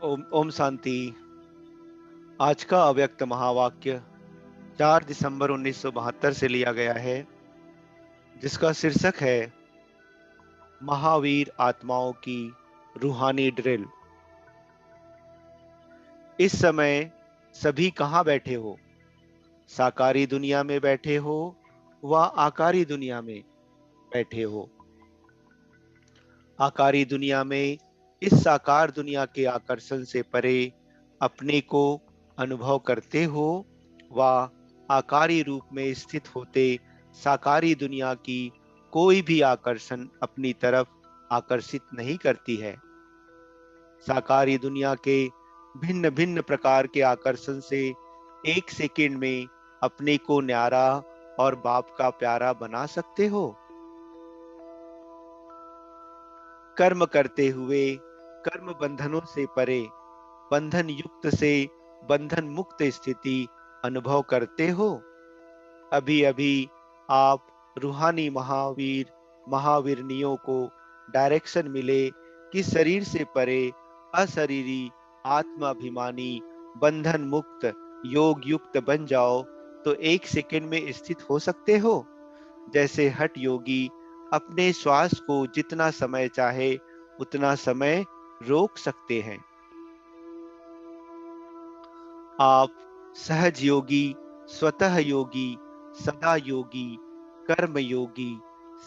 ओम ओम शांति। आज का अव्यक्त महावाक्य 4 दिसंबर 1972 से लिया गया है, जिसका शीर्षक है महावीर आत्माओं की रूहानी ड्रिल। इस समय सभी कहाँ बैठे हो? साकारी दुनिया में बैठे हो व आकारी दुनिया में बैठे हो? आकारी दुनिया में इस साकार दुनिया के आकर्षण से परे अपने को अनुभव करते हो व आकारी रूप में स्थित होते साकारी दुनिया की कोई भी आकर्षण अपनी तरफ आकर्षित नहीं करती है। साकारी दुनिया के भिन्न भिन्न प्रकार के आकर्षण से एक सेकंड में अपने को न्यारा और बाप का प्यारा बना सकते हो। कर्म करते हुए कर्म बंधनों से परे बंधन युक्त से बंधन मुक्त स्थिति अनुभव करते हो। अभी अभी आप रूहानी महावीर महावीरनियों को डायरेक्शन मिले कि शरीर से परे अशरीरी आत्माभिमानी बंधन मुक्त योग युक्त बन जाओ तो एक सेकंड में स्थित हो सकते हो। जैसे हठ योगी अपने श्वास को जितना समय चाहे उतना समय रोक सकते हैं। आप सहज योगी, स्वतः योगी, सदा योगी, कर्म योगी,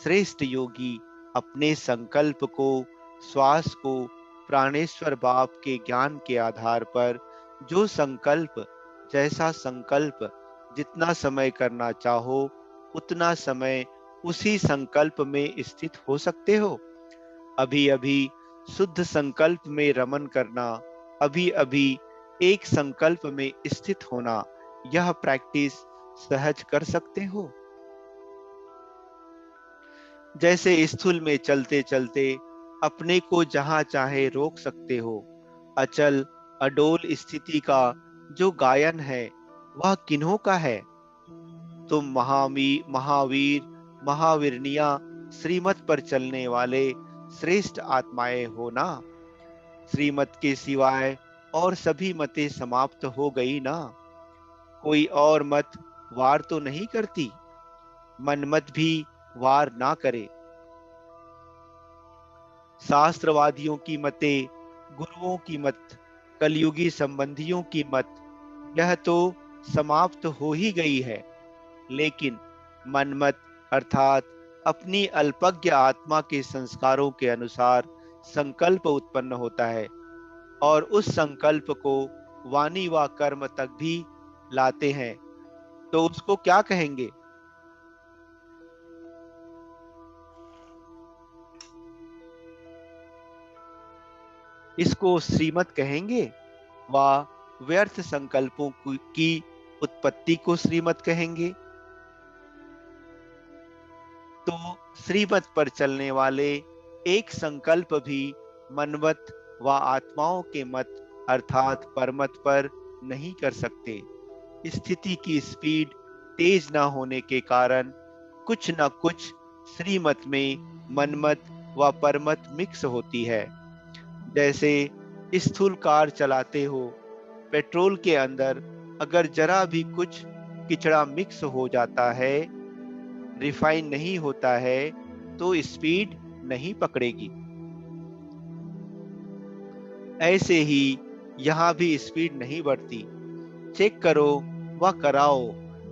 श्रेष्ठ योगी अपने संकल्प को, श्वास को प्राणेश्वर बाप के ज्ञान के आधार पर जो संकल्प, जैसा संकल्प जितना समय करना चाहो उतना समय उसी संकल्प में स्थित हो सकते हो। अभी अभी शुद्ध संकल्प में रमन करना, अभी अभी एक संकल्प में स्थित होना, यह प्रैक्टिस सहज कर सकते हो। जैसे स्थूल में चलते चलते अपने को जहां चाहे रोक सकते हो। अचल अडोल स्थिति का जो गायन है वह किन्हों का है? तुम महावीर महावीरनिया श्रीमत पर चलने वाले श्रेष्ठ आत्माएं हो ना। श्रीमत के सिवाय और सभी मतें समाप्त हो गई ना। कोई और मत वार तो नहीं करती, मनमत भी वार ना करे। शास्त्रवादियों की मतें, गुरुओं की मत, कलयुगी संबंधियों की मत, यह तो समाप्त हो ही गई है। लेकिन मनमत अर्थात अपनी अल्पज्ञ आत्मा के संस्कारों के अनुसार संकल्प उत्पन्न होता है और उस संकल्प को वाणी व कर्म तक भी लाते हैं, तो उसको क्या कहेंगे? इसको श्रीमत कहेंगे व व्यर्थ संकल्पों की उत्पत्ति को श्रीमत कहेंगे। तो श्रीमत पर चलने वाले एक संकल्प भी मनमत व आत्माओं के मत अर्थात परमत पर नहीं कर सकते। स्थिति की स्पीड तेज न होने के कारण कुछ न कुछ श्रीमत में मनमत व परमत मिक्स होती है। जैसे स्थूल कार चलाते हो, पेट्रोल के अंदर अगर जरा भी कुछ किचड़ा मिक्स हो जाता है, रिफाइन नहीं होता है, तो स्पीड नहीं पकड़ेगी। ऐसे ही यहाँ भी स्पीड नहीं बढ़ती। चेक करो व कराओ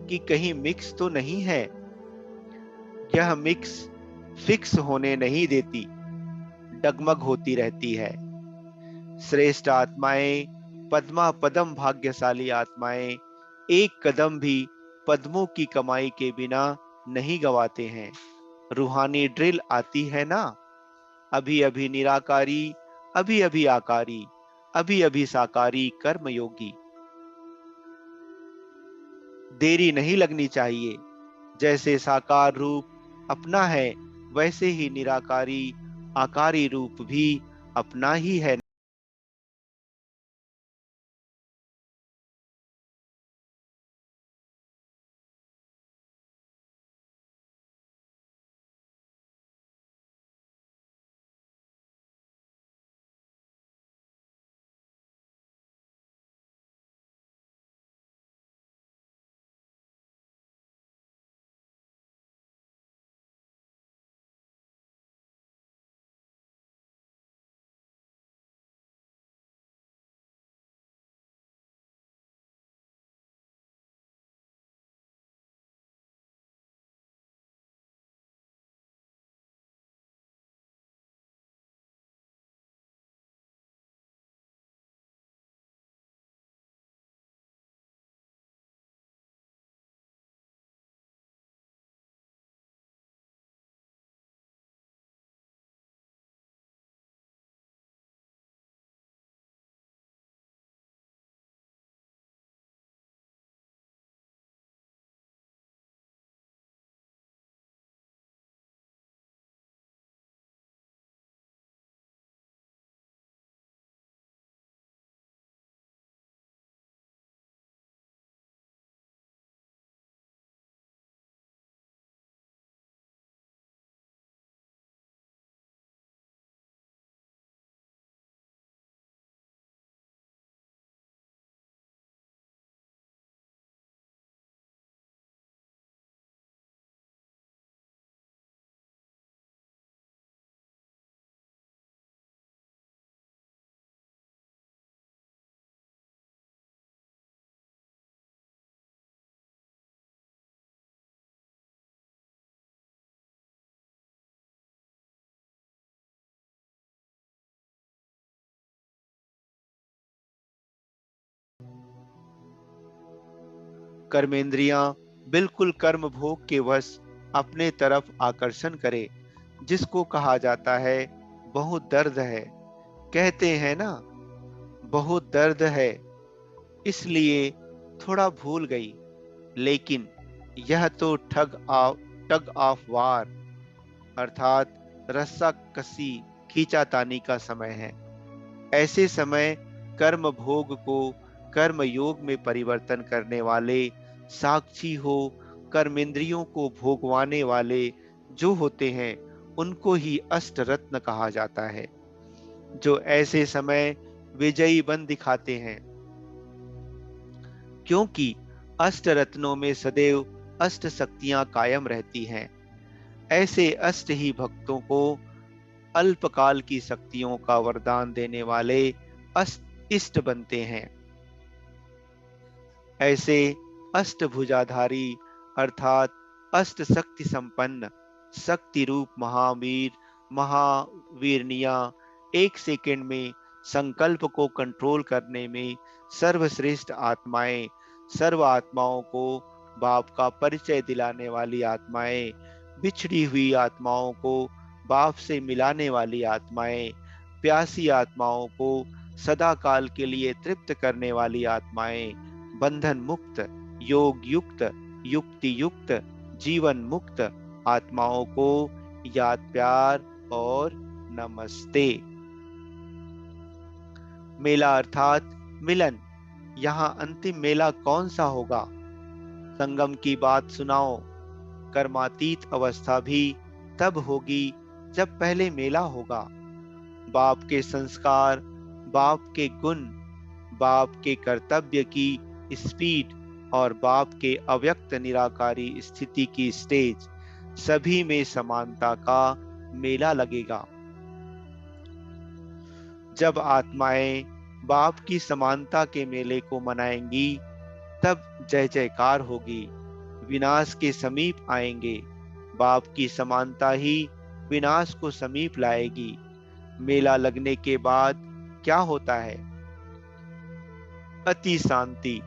कि कहीं मिक्स तो नहीं है। यह मिक्स फिक्स होने नहीं देती, डगमग होती रहती है। श्रेष्ठ आत्माएं, पद्मा पदम भाग्यशाली आत्माएं एक कदम भी पद्मों की कमाई के बिना नहीं गवाते हैं। रूहानी ड्रिल आती है ना। अभी अभी निराकारी, अभी अभी आकारी, अभी अभी साकारी कर्मयोगी। देरी नहीं लगनी चाहिए। जैसे साकार रूप अपना है, वैसे ही निराकारी आकारी रूप भी अपना ही है। कर्मेंद्रियां बिल्कुल कर्म भोग के वश अपने तरफ आकर्षण करे, जिसको कहा जाता है बहुत दर्द है। कहते हैं ना, बहुत दर्द है, इसलिए थोड़ा भूल गई। लेकिन यह तो टग ऑफ वार अर्थात रस्सा कसी खींचातानी का समय है। ऐसे समय कर्म भोग को कर्म योग में परिवर्तन करने वाले, साक्षी हो कर्मेंद्रियों को भोगवाने वाले जो होते हैं, उनको ही अष्ट रत्न कहा जाता है, जो ऐसे समय विजयी बन दिखाते हैं। क्योंकि अष्ट रत्नों में सदैव अष्ट शक्तियां कायम रहती हैं। ऐसे अष्ट ही भक्तों को अल्पकाल की शक्तियों का वरदान देने वाले इष्ट बनते हैं। ऐसे अष्टभुजाधारी अर्थात अष्ट शक्ति संपन्न शक्ति रूप महावीर महावीरनिया एक सेकंड में संकल्प को कंट्रोल करने में सर्वश्रेष्ठ आत्माएं, सर्व आत्माओं को बाप का परिचय दिलाने वाली आत्माएं, बिछड़ी हुई आत्माओं को बाप से मिलाने वाली आत्माएं, प्यासी आत्माओं को सदा काल के लिए तृप्त करने वाली आत्माएं, बंधन मुक्त, योग युक्त, युक्ति युक्त, जीवन मुक्त आत्माओं को याद प्यार और नमस्ते। मेला अर्थात मिलन। यहाँ अंतिम मेला कौन सा होगा? संगम की बात सुनाओ। कर्मातीत अवस्था भी तब होगी जब पहले मेला होगा। बाप के संस्कार, बाप के गुण, बाप के कर्तव्य की स्पीड और बाप के अव्यक्त निराकारी स्थिति की स्टेज, सभी में समानता का मेला लगेगा। जब आत्माएं बाप की समानता के मेले को मनाएंगी, तब जय जयकार होगी, विनाश के समीप आएंगे। बाप की समानता ही विनाश को समीप लाएगी। मेला लगने के बाद क्या होता है? अति शांति।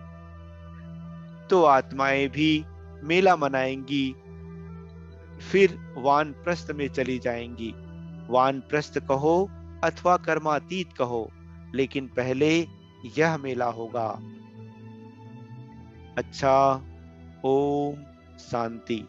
तो आत्माएं भी मेला मनाएंगी, फिर वानप्रस्थ में चली जाएंगी। वानप्रस्थ कहो अथवा कर्मातीत कहो, लेकिन पहले यह मेला होगा। अच्छा, ओम शांति।